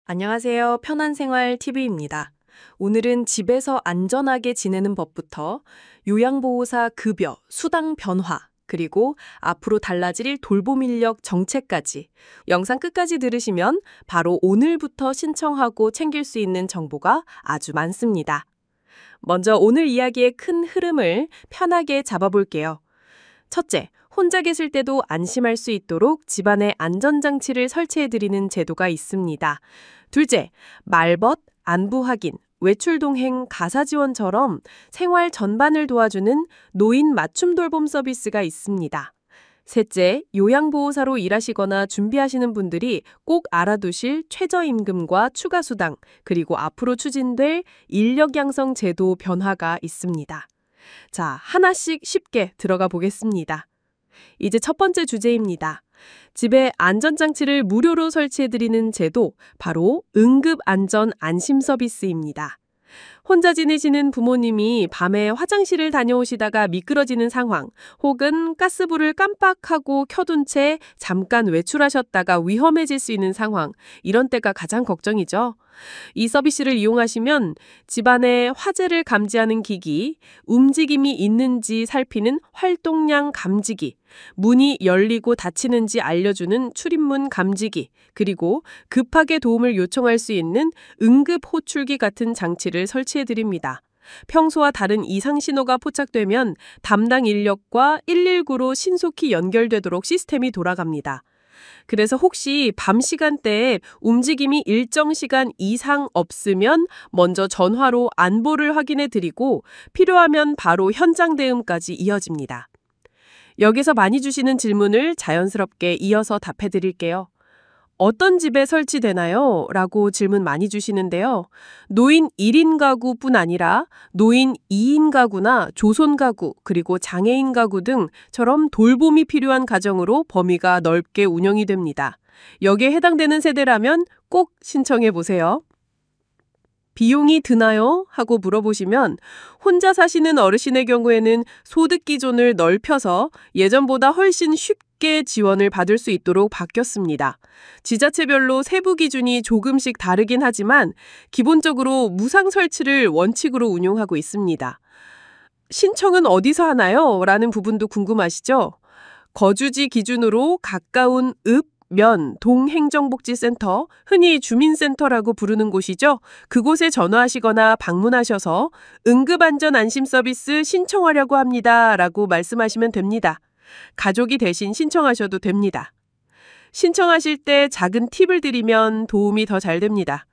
안녕하세요. 편한생활 TV입니다. 오늘은 집에서 안전하게 지내는 법부터 요양보호사 급여, 수당 변화, 그리고 앞으로 달라질 돌봄 인력 정책까지 영상 끝까지 들으시면 바로 오늘부터 신청하고 챙길 수 있는 정보가 아주 많습니다. 먼저 오늘 이야기의 큰 흐름을 편하게 잡아볼게요. 첫째, 혼자 계실 때도 안심할 수 있도록 집안에 안전장치를 설치해드리는 제도가 있습니다. 둘째, 말벗, 안부 확인, 외출 동행, 가사 지원처럼 생활 전반을 도와주는 노인 맞춤 돌봄 서비스가 있습니다. 셋째, 요양보호사로 일하시거나 준비하시는 분들이 꼭 알아두실 최저임금과 추가 수당, 그리고 앞으로 추진될 인력 양성 제도 변화가 있습니다. 자, 하나씩 쉽게 들어가 보겠습니다. 이제 첫 번째 주제입니다. 집에 안전장치를 무료로 설치해드리는 제도, 바로 응급안전-안심 서비스입니다. 혼자 지내시는 부모님이 밤에 화장실을 다녀오시다가 미끄러지는 상황, 혹은 가스불을 깜빡하고 켜둔 채 잠깐 외출하셨다가 위험해질 수 있는 상황, 이런 때가 가장 걱정이죠. 이 서비스를 이용하시면 집안의 화재를 감지하는 기기, 움직임이 있는지 살피는 활동량 감지기, 문이 열리고 닫히는지 알려주는 출입문 감지기, 그리고 급하게 도움을 요청할 수 있는 응급 호출기 같은 장치를 설치해드립니다. 평소와 다른 이상 신호가 포착되면 담당 인력과 119로 신속히 연결되도록 시스템이 돌아갑니다. 그래서 혹시 밤 시간대에 움직임이 일정 시간 이상 없으면 먼저 전화로 안보를 확인해 드리고 필요하면 바로 현장 대응까지 이어집니다. 여기서 많이 주시는 질문을 자연스럽게 이어서 답해 드릴게요. 어떤 집에 설치되나요? 라고 질문 많이 주시는데요. 노인 1인 가구뿐 아니라 노인 2인 가구나 조손 가구, 그리고 장애인 가구 등처럼 돌봄이 필요한 가정으로 범위가 넓게 운영이 됩니다. 여기에 해당되는 세대라면 꼭 신청해 보세요. 비용이 드나요? 하고 물어보시면 혼자 사시는 어르신의 경우에는 소득 기준을 넓혀서 예전보다 훨씬 쉽게 지원을 받을 수 있도록 바뀌었습니다. 지자체별로 세부 기준이 조금씩 다르긴 하지만 기본적으로 무상 설치를 원칙으로 운용하고 있습니다. 신청은 어디서 하나요? 라는 부분도 궁금하시죠? 거주지 기준으로 가까운 동행정복지센터, 흔히 주민센터라고 부르는 곳이죠. 그곳에 전화하시거나 방문하셔서 응급안전안심 서비스 신청하려고 합니다 라고 말씀하시면 됩니다. 가족이 대신 신청하셔도 됩니다. 신청하실 때 작은 팁을 드리면 도움이 더 잘 됩니다.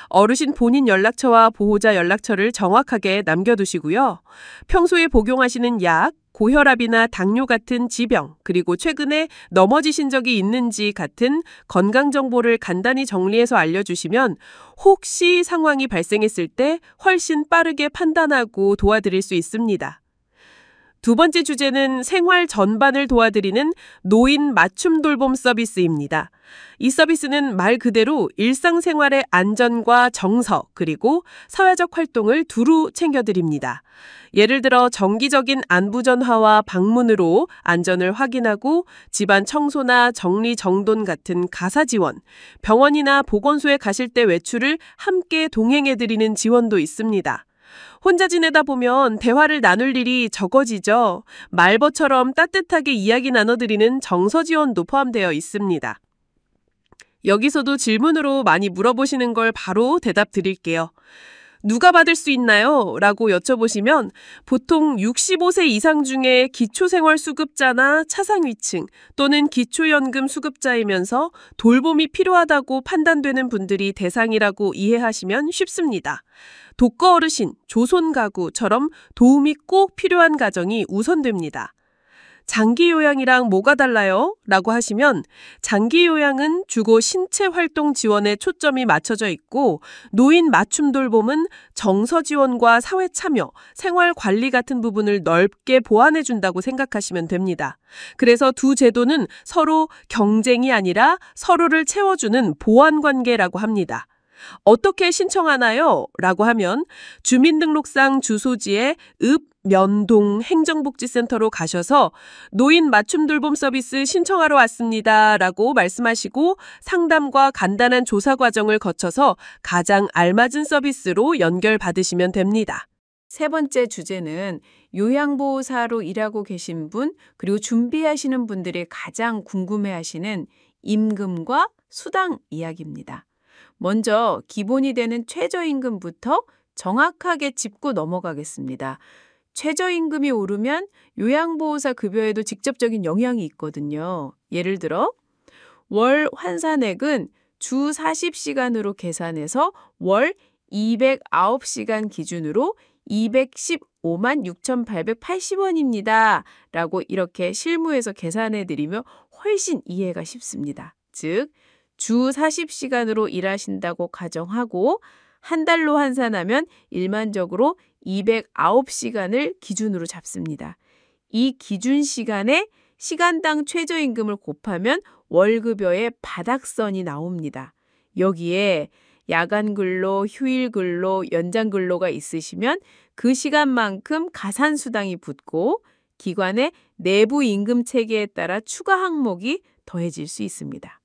어르신 본인 연락처와 보호자 연락처를 정확하게 남겨두시고요. 평소에 복용하시는 약, 고혈압이나 당뇨 같은 지병, 그리고 최근에 넘어지신 적이 있는지 같은 건강 정보를 간단히 정리해서 알려주시면 혹시 상황이 발생했을 때 훨씬 빠르게 판단하고 도와드릴 수 있습니다. 두 번째 주제는 생활 전반을 도와드리는 노인 맞춤 돌봄 서비스입니다. 이 서비스는 말 그대로 일상생활의 안전과 정서, 그리고 사회적 활동을 두루 챙겨드립니다. 예를 들어 정기적인 안부 전화와 방문으로 안전을 확인하고 집안 청소나 정리정돈 같은 가사 지원, 병원이나 보건소에 가실 때 외출을 함께 동행해드리는 지원도 있습니다. 혼자 지내다 보면 대화를 나눌 일이 적어지죠. 말벗처럼 따뜻하게 이야기 나눠드리는 정서 지원도 포함되어 있습니다. 여기서도 질문으로 많이 물어보시는 걸 바로 대답 드릴게요. 누가 받을 수 있나요? 라고 여쭤보시면 보통 65세 이상 중에 기초생활수급자나 차상위층 또는 기초연금 수급자이면서 돌봄이 필요하다고 판단되는 분들이 대상이라고 이해하시면 쉽습니다. 독거 어르신, 조손 가구처럼 도움이 꼭 필요한 가정이 우선됩니다. 장기 요양이랑 뭐가 달라요? 라고 하시면 장기 요양은 주거 신체 활동 지원에 초점이 맞춰져 있고 노인 맞춤 돌봄은 정서 지원과 사회 참여, 생활 관리 같은 부분을 넓게 보완해 준다고 생각하시면 됩니다. 그래서 두 제도는 서로 경쟁이 아니라 서로를 채워주는 보완 관계라고 합니다. 어떻게 신청하나요? 라고 하면 주민등록상 주소지에 면동 행정복지센터로 가셔서 노인 맞춤 돌봄 서비스 신청하러 왔습니다 라고 말씀하시고 상담과 간단한 조사 과정을 거쳐서 가장 알맞은 서비스로 연결받으시면 됩니다. 세 번째 주제는 요양보호사로 일하고 계신 분, 그리고 준비하시는 분들이 가장 궁금해하시는 임금과 수당 이야기입니다. 먼저 기본이 되는 최저임금부터 정확하게 짚고 넘어가겠습니다. 최저임금이 오르면 요양보호사 급여에도 직접적인 영향이 있거든요. 예를 들어 월 환산액은 주 40시간으로 계산해서 월 209시간 기준으로 215만 6,880원입니다. 라고 이렇게 실무에서 계산해 드리면 훨씬 이해가 쉽습니다. 즉, 주 40시간으로 일하신다고 가정하고 한 달로 환산하면 일반적으로 209시간을 기준으로 잡습니다. 이 기준 시간에 시간당 최저임금을 곱하면 월급여의 바닥선이 나옵니다. 여기에 야간 근로, 휴일 근로, 연장 근로가 있으시면 그 시간만큼 가산수당이 붙고 기관의 내부 임금 체계에 따라 추가 항목이 더해질 수 있습니다.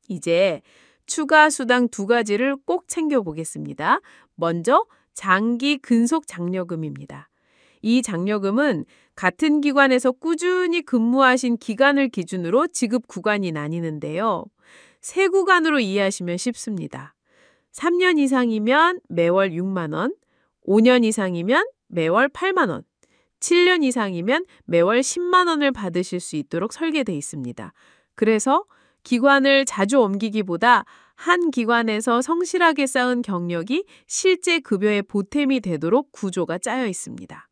이제 추가 수당 두 가지를 꼭 챙겨보겠습니다. 먼저 장기 근속 장려금입니다. 이 장려금은 같은 기관에서 꾸준히 근무하신 기간을 기준으로 지급 구간이 나뉘는데요. 세 구간으로 이해하시면 쉽습니다. 3년 이상이면 매월 6만 원, 5년 이상이면 매월 8만 원, 7년 이상이면 매월 10만 원을 받으실 수 있도록 설계되어 있습니다. 그래서 기관을 자주 옮기기보다 한 기관에서 성실하게 쌓은 경력이 실제 급여의 보탬이 되도록 구조가 짜여 있습니다.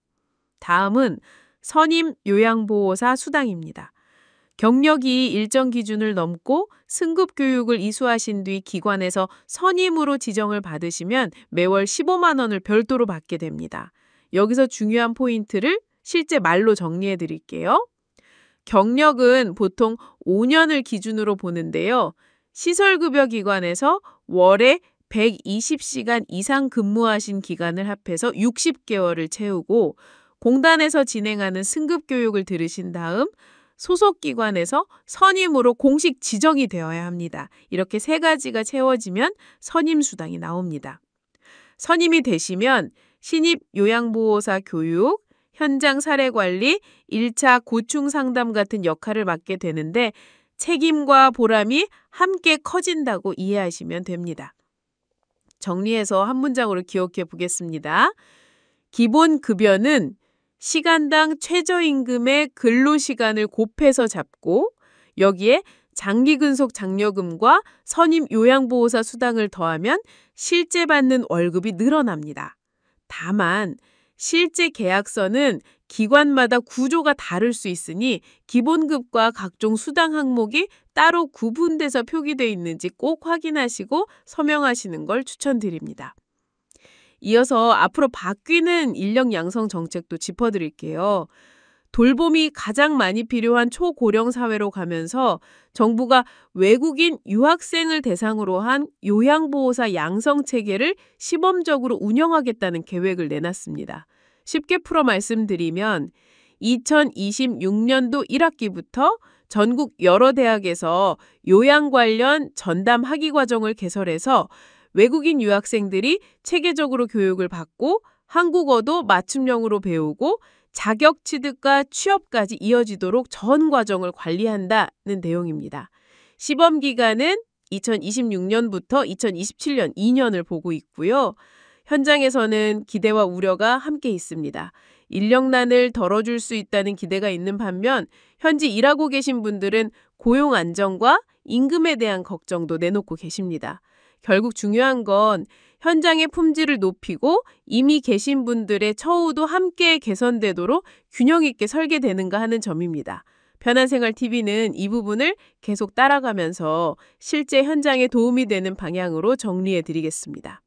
다음은 선임 요양보호사 수당입니다. 경력이 일정 기준을 넘고 승급 교육을 이수하신 뒤 기관에서 선임으로 지정을 받으시면 매월 15만 원을 별도로 받게 됩니다. 여기서 중요한 포인트를 실제 말로 정리해 드릴게요. 경력은 보통 5년을 기준으로 보는데요. 시설급여 기관에서 월에 120시간 이상 근무하신 기간을 합해서 60개월을 채우고 공단에서 진행하는 승급교육을 들으신 다음 소속기관에서 선임으로 공식 지정이 되어야 합니다. 이렇게 세 가지가 채워지면 선임수당이 나옵니다. 선임이 되시면 신입 요양보호사 교육, 현장 사례관리, 1차 고충상담 같은 역할을 맡게 되는데 책임과 보람이 함께 커진다고 이해하시면 됩니다. 정리해서 한 문장으로 기억해 보겠습니다. 기본 급여는 시간당 최저임금의 근로시간을 곱해서 잡고 여기에 장기근속 장려금과 선임 요양보호사 수당을 더하면 실제 받는 월급이 늘어납니다. 다만 실제 계약서는 기관마다 구조가 다를 수 있으니 기본급과 각종 수당 항목이 따로 구분돼서 표기되어 있는지 꼭 확인하시고 서명하시는 걸 추천드립니다. 이어서 앞으로 바뀌는 인력 양성 정책도 짚어드릴게요. 돌봄이 가장 많이 필요한 초고령 사회로 가면서 정부가 외국인 유학생을 대상으로 한 요양보호사 양성 체계를 시범적으로 운영하겠다는 계획을 내놨습니다. 쉽게 풀어 말씀드리면 2026년도 1학기부터 전국 여러 대학에서 요양 관련 전담 학위 과정을 개설해서 외국인 유학생들이 체계적으로 교육을 받고 한국어도 맞춤형으로 배우고 자격 취득과 취업까지 이어지도록 전 과정을 관리한다는 내용입니다. 시범 기간은 2026년부터 2027년 2년을 보고 있고요. 현장에서는 기대와 우려가 함께 있습니다. 인력난을 덜어줄 수 있다는 기대가 있는 반면 현지 일하고 계신 분들은 고용 안정과 임금에 대한 걱정도 내놓고 계십니다. 결국 중요한 건 현장의 품질을 높이고 이미 계신 분들의 처우도 함께 개선되도록 균형 있게 설계되는가 하는 점입니다. 편한생활TV는 이 부분을 계속 따라가면서 실제 현장에 도움이 되는 방향으로 정리해 드리겠습니다.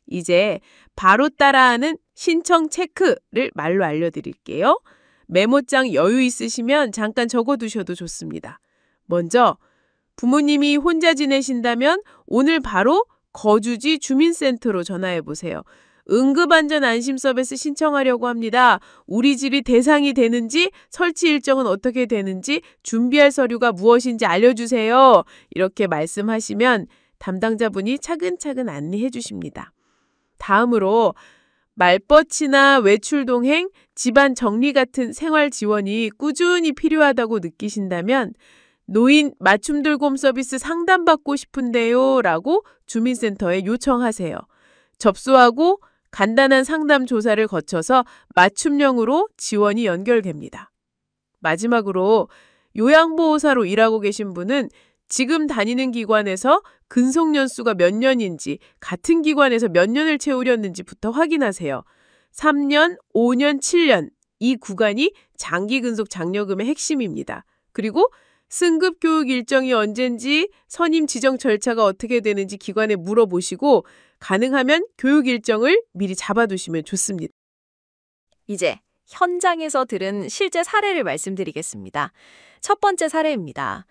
이제 바로 따라하는 신청 체크를 말로 알려드릴게요. 메모장 여유 있으시면 잠깐 적어두셔도 좋습니다. 먼저 부모님이 혼자 지내신다면 오늘 바로 거주지 주민센터로 전화해 보세요. 응급안전 안심 서비스 신청하려고 합니다. 우리 집이 대상이 되는지, 설치 일정은 어떻게 되는지, 준비할 서류가 무엇인지 알려주세요. 이렇게 말씀하시면 담당자분이 차근차근 안내해 주십니다. 다음으로 말벗이나 외출 동행, 집안 정리 같은 생활 지원이 꾸준히 필요하다고 느끼신다면 노인 맞춤돌봄 서비스 상담받고 싶은데요 라고 주민센터에 요청하세요. 접수하고 간단한 상담 조사를 거쳐서 맞춤형으로 지원이 연결됩니다. 마지막으로 요양보호사로 일하고 계신 분은 지금 다니는 기관에서 근속 연수가 몇 년인지, 같은 기관에서 몇 년을 채우렸는지부터 확인하세요. 3년, 5년, 7년 이 구간이 장기 근속 장려금의 핵심입니다. 그리고 승급 교육 일정이 언젠지, 선임 지정 절차가 어떻게 되는지 기관에 물어보시고 가능하면 교육 일정을 미리 잡아두시면 좋습니다. 이제 현장에서 들은 실제 사례를 말씀드리겠습니다. 첫 번째 사례입니다.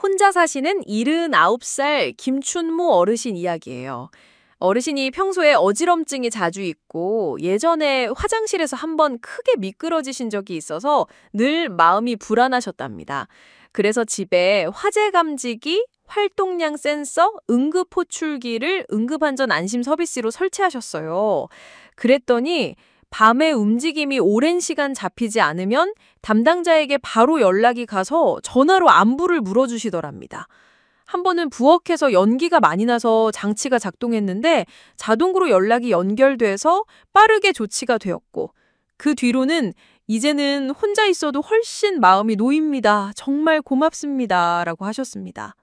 혼자 사시는 79살 김춘모 어르신 이야기예요. 어르신이 평소에 어지럼증이 자주 있고 예전에 화장실에서 한번 크게 미끄러지신 적이 있어서 늘 마음이 불안하셨답니다. 그래서 집에 화재 감지기, 활동량 센서, 응급 호출기를 응급안전 안심 서비스로 설치하셨어요. 그랬더니 밤에 움직임이 오랜 시간 잡히지 않으면 담당자에게 바로 연락이 가서 전화로 안부를 물어주시더랍니다. 한 번은 부엌에서 연기가 많이 나서 장치가 작동했는데 자동으로 연락이 연결돼서 빠르게 조치가 되었고, 그 뒤로는 이제는 혼자 있어도 훨씬 마음이 놓입니다. 정말 고맙습니다. 라고 하셨습니다.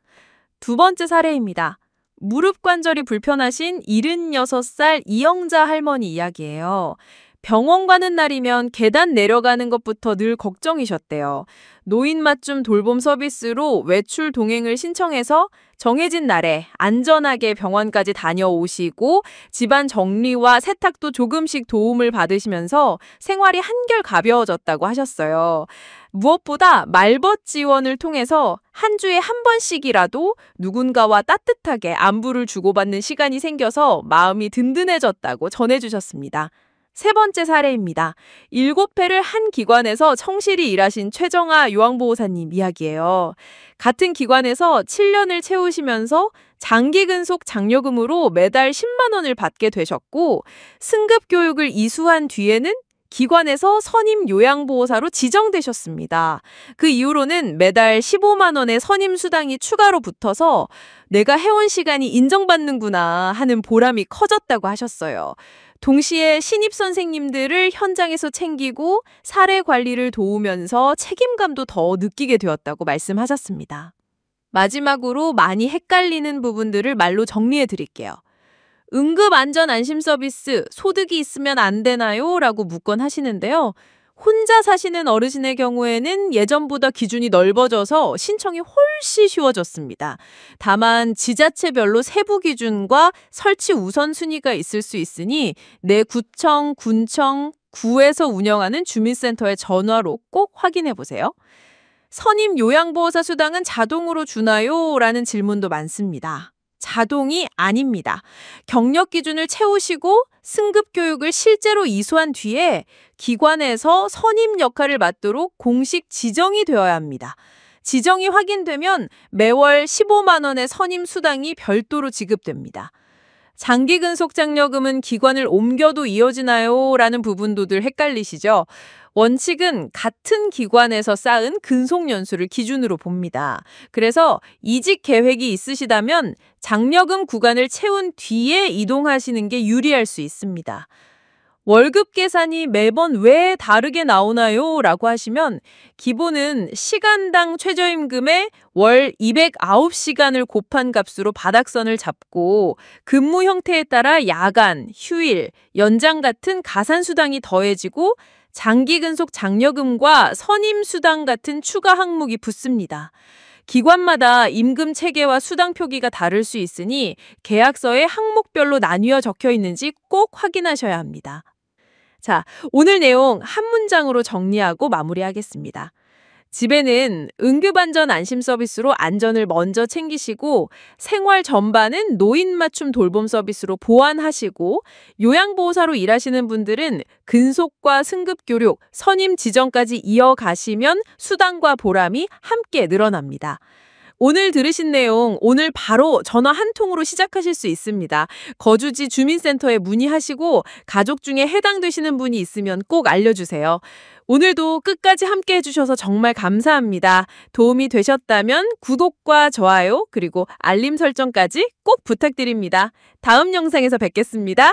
두 번째 사례입니다. 무릎 관절이 불편하신 76살 이영자 할머니 이야기예요. 병원 가는 날이면 계단 내려가는 것부터 늘 걱정이셨대요. 노인 맞춤 돌봄 서비스로 외출 동행을 신청해서 정해진 날에 안전하게 병원까지 다녀오시고 집안 정리와 세탁도 조금씩 도움을 받으시면서 생활이 한결 가벼워졌다고 하셨어요. 무엇보다 말벗 지원을 통해서 한 주에 한 번씩이라도 누군가와 따뜻하게 안부를 주고받는 시간이 생겨서 마음이 든든해졌다고 전해주셨습니다. 세 번째 사례입니다. 7회를 한 기관에서 성실히 일하신 최정아 요양보호사님 이야기예요. 같은 기관에서 7년을 채우시면서 장기 근속 장려금으로 매달 10만 원을 받게 되셨고, 승급 교육을 이수한 뒤에는 기관에서 선임 요양보호사로 지정되셨습니다. 그 이후로는 매달 15만 원의 선임 수당이 추가로 붙어서 내가 해온 시간이 인정받는구나 하는 보람이 커졌다고 하셨어요. 동시에 신입 선생님들을 현장에서 챙기고 사례 관리를 도우면서 책임감도 더 느끼게 되었다고 말씀하셨습니다. 마지막으로 많이 헷갈리는 부분들을 말로 정리해 드릴게요. 응급안전안심 서비스 소득이 있으면 안 되나요? 라고 묻곤 하시는데요. 혼자 사시는 어르신의 경우에는 예전보다 기준이 넓어져서 신청이 훨씬 쉬워졌습니다. 다만 지자체별로 세부 기준과 설치 우선순위가 있을 수 있으니 내 구청, 군청, 구에서 운영하는 주민센터에 전화로 꼭 확인해 보세요. 선임 요양보호사 수당은 자동으로 주나요? 라는 질문도 많습니다. 자동이 아닙니다. 경력 기준을 채우시고 승급 교육을 실제로 이수한 뒤에 기관에서 선임 역할을 맡도록 공식 지정이 되어야 합니다. 지정이 확인되면 매월 15만 원의 선임 수당이 별도로 지급됩니다. 장기 근속 장려금은 기관을 옮겨도 이어지나요? 라는 부분도들 헷갈리시죠? 원칙은 같은 기관에서 쌓은 근속 연수를 기준으로 봅니다. 그래서 이직 계획이 있으시다면 장려금 구간을 채운 뒤에 이동하시는 게 유리할 수 있습니다. 월급 계산이 매번 왜 다르게 나오나요? 라고 하시면 기본은 시간당 최저임금에 월 209시간을 곱한 값으로 바닥선을 잡고 근무 형태에 따라 야간, 휴일, 연장 같은 가산수당이 더해지고 장기 근속 장려금과 선임수당 같은 추가 항목이 붙습니다. 기관마다 임금 체계와 수당 표기가 다를 수 있으니 계약서에 항목별로 나뉘어 적혀 있는지 꼭 확인하셔야 합니다. 자, 오늘 내용 한 문장으로 정리하고 마무리하겠습니다. 집에는 응급안전 안심 서비스로 안전을 먼저 챙기시고 생활 전반은 노인 맞춤 돌봄 서비스로 보완하시고 요양보호사로 일하시는 분들은 근속과 승급교육, 선임 지정까지 이어가시면 수당과 보람이 함께 늘어납니다. 오늘 들으신 내용 오늘 바로 전화 한 통으로 시작하실 수 있습니다. 거주지 주민센터에 문의하시고 가족 중에 해당되시는 분이 있으면 꼭 알려주세요. 오늘도 끝까지 함께 해주셔서 정말 감사합니다. 도움이 되셨다면 구독과 좋아요 그리고 알림 설정까지 꼭 부탁드립니다. 다음 영상에서 뵙겠습니다.